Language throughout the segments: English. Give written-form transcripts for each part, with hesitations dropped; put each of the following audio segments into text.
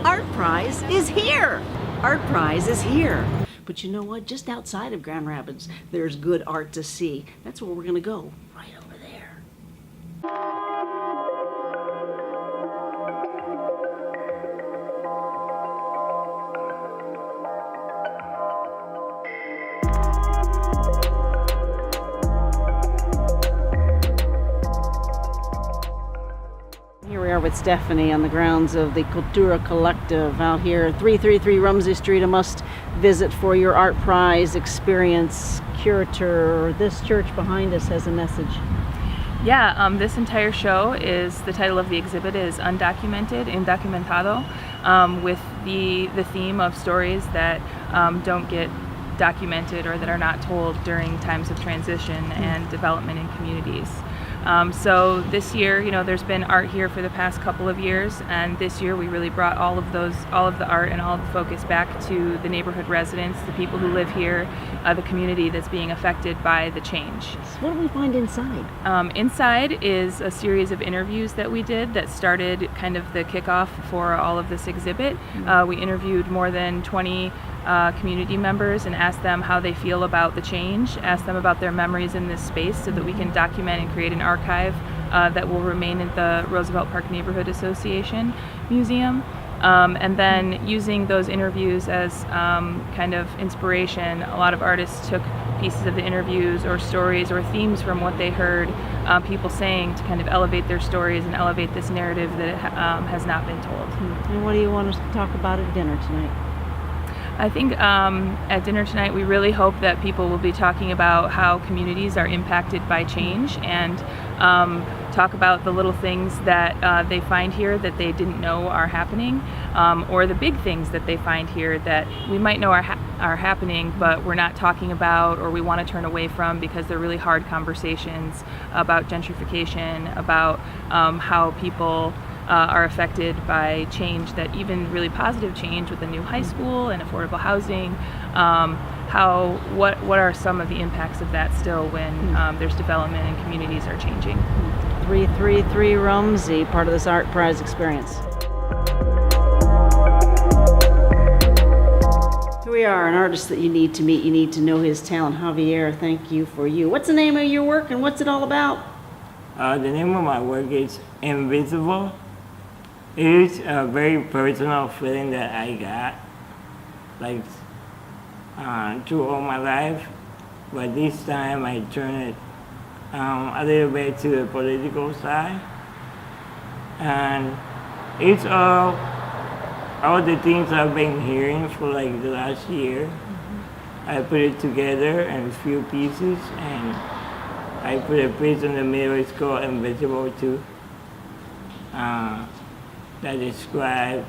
Artprize is here! Artprize is here! But you know what? Just outside of Grand Rapids, there's good art to see. That's where we're gonna go, right over there. Here we are with Stephanie on the grounds of the Cultura collective out here, 333 Rumsey Street, a must visit for your Artprize experience. Curator, this church behind us has a message. Yeah, this entire show is, the title of the exhibit is Undocumented, Indocumentado, with the theme of stories that don't get documented or that are not told during times of transition and development in communities. So this year, there's been art here for the past couple of years, and this year we really brought all of the art and all of the focus back to the neighborhood residents, the people who live here, the community that's being affected by the change. So what do we find inside? Inside is a series of interviews that we did that started kind of the kickoff for all of this exhibit. We interviewed more than 20 community members and asked them how they feel about the change, asked them about their memories in this space so that we can document and create an archive that will remain in the Roosevelt Park Neighborhood Association Museum. And then using those interviews as kind of inspiration, a lot of artists took pieces of the interviews or stories or themes from what they heard people saying to kind of elevate their stories and elevate this narrative that has not been told. And what do you want us to talk about at dinner tonight? I think at dinner tonight we really hope that people will be talking about how communities are impacted by change and talk about the little things that they find here that they didn't know are happening, or the big things that they find here that we might know are happening but we're not talking about or we want to turn away from because they're really hard conversations about gentrification, about how people are affected by change, that even really positive change with a new high school and affordable housing, what are some of the impacts of that still when there's development and communities are changing. 333 Rumsey, part of this Artprize experience. Here we are, an artist that you need to meet. You need to know his talent. Javier, thank you for you. What's the name of your work and what's it all about? The name of my work is Invisible. It is a very personal feeling that I got, like through all my life, but this time I turn it a little bit to the political side, and it's all the things I've been hearing for like the last year. I put it together in a few pieces, and I put a piece in the middle. It's called Invisible too. That describe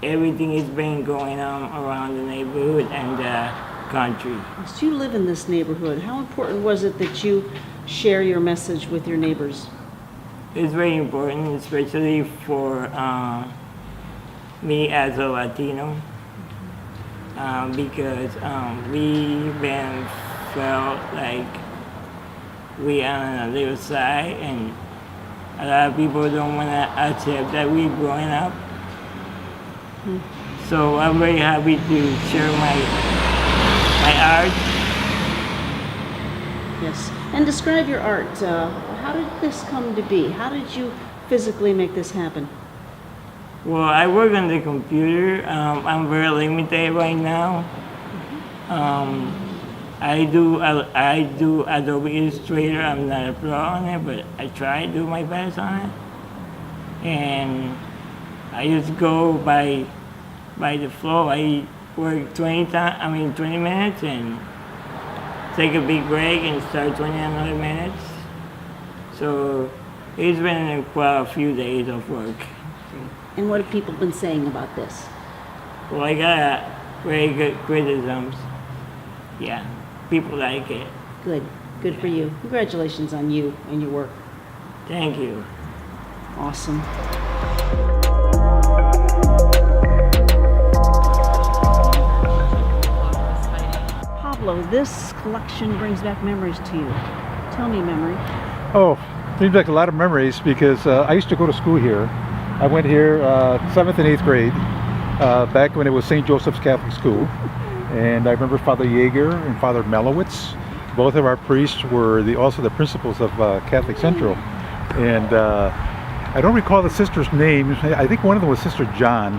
everything that's been going on around the neighborhood and the country. So you live in this neighborhood. How important was it that you share your message with your neighbors? It's very important, especially for me as a Latino, because we've been felt like we are on the little side, and a lot of people don't want to accept that we're growing up. So I'm very happy to share my art. Yes. And describe your art. How did this come to be? How did you physically make this happen? Well, I work on the computer. I'm very limited right now. I do Adobe Illustrator. I'm not a pro on it, but I try to do my best on it. And I just go by the flow. I work 20 minutes and take a big break and start 20 another minutes. So it's been quite a few days of work. And what have people been saying about this? Well, I got very good criticisms. Yeah. People like it. Good. Good for you. Congratulations on you and your work. Thank you. Awesome. Pablo, this collection brings back memories to you. Tell me, memory. Oh, brings back a lot of memories because I used to go to school here I went here 7th and 8th grade, back when it was St. Joseph's Catholic School. And I remember Father Yeager and Father Melowitz. Both of our priests were also the principals of Catholic Central. And I don't recall the sisters' names. I think one of them was Sister John.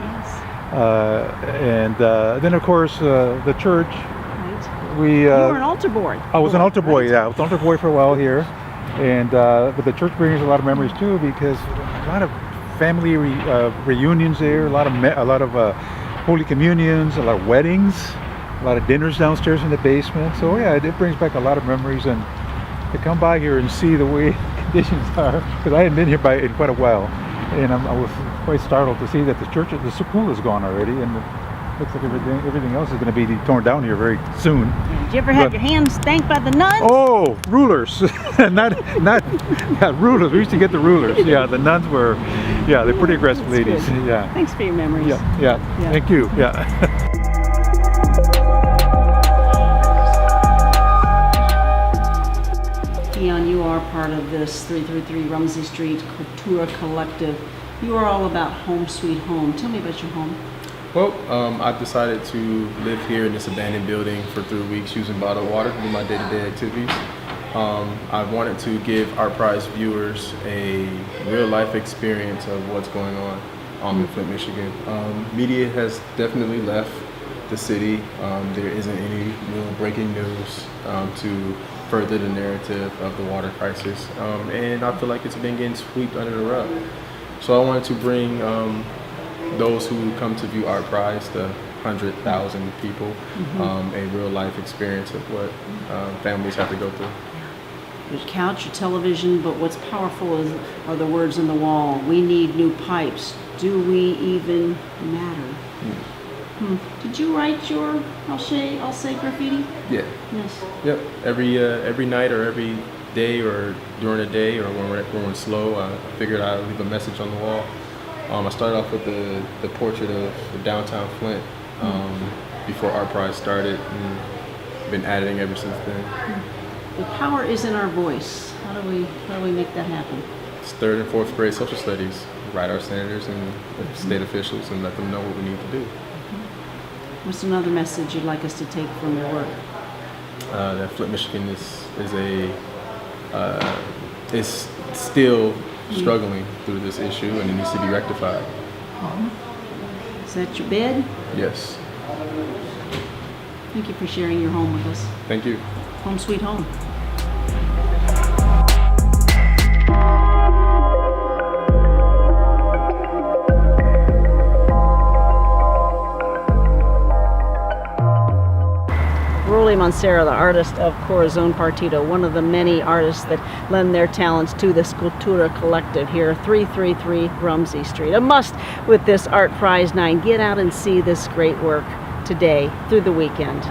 And then, of course, the church. Right. We. You were an altar boy. I was an altar boy, right? yeah. I was an altar boy for a while here. And but the church brings a lot of memories too, because a lot of family reunions there, a lot of holy communions, a lot of weddings, a lot of dinners downstairs in the basement. So yeah, it brings back a lot of memories, and to come by here and see the way conditions are, because I hadn't been here in quite a while, and I was quite startled to see that the school is gone already, and it looks like everything else is going to be torn down here very soon. Did you ever have your hands spanked by the nuns? Oh, rulers, not rulers. We used to get the rulers. Yeah, the nuns were, they're pretty aggressive That's ladies. good. Yeah. Thanks for your memories. Yeah. Thank you. Yeah. Keon, you are part of this 333 Rumsey Street Cultura Collective. You are all about home sweet home. Tell me about your home. Well, I've decided to live here in this abandoned building for 3 weeks using bottled water to do my day-to-day activities. I wanted to give Artprize viewers a real-life experience of what's going on in Flint, Michigan. Media has definitely left the city. There isn't any real breaking news to further the narrative of the water crisis, and I feel like it's been getting swept under the rug. So I wanted to bring those who come to view Artprize, the 100,000 people, a real life experience of what families have to go through. Your couch, your television, but what's powerful are the words on the wall. We need new pipes. Do we even matter? Did you write your I'll say graffiti? Yeah. Yes. Yep. Every night or every day or during the day or when we're slow, I figured I'd leave a message on the wall. I started off with the portrait of the downtown Flint before Artprize started, and been editing ever since then. The power is in our voice. How do we make that happen? It's 3rd and 4th grade social studies. Write our senators and state officials and let them know what we need to do. What's another message you'd like us to take from your work? That Flint, Michigan is still struggling through this issue, and it needs to be rectified. Is that your bed? Yes. Thank you for sharing your home with us. Thank you. Home sweet home. Rolly Moncera, the artist of Corazon Partido, one of the many artists that lend their talents to this Cultura Collective here, 333 Rumsey Street. A must with this Artprize 9. Get out and see this great work today through the weekend.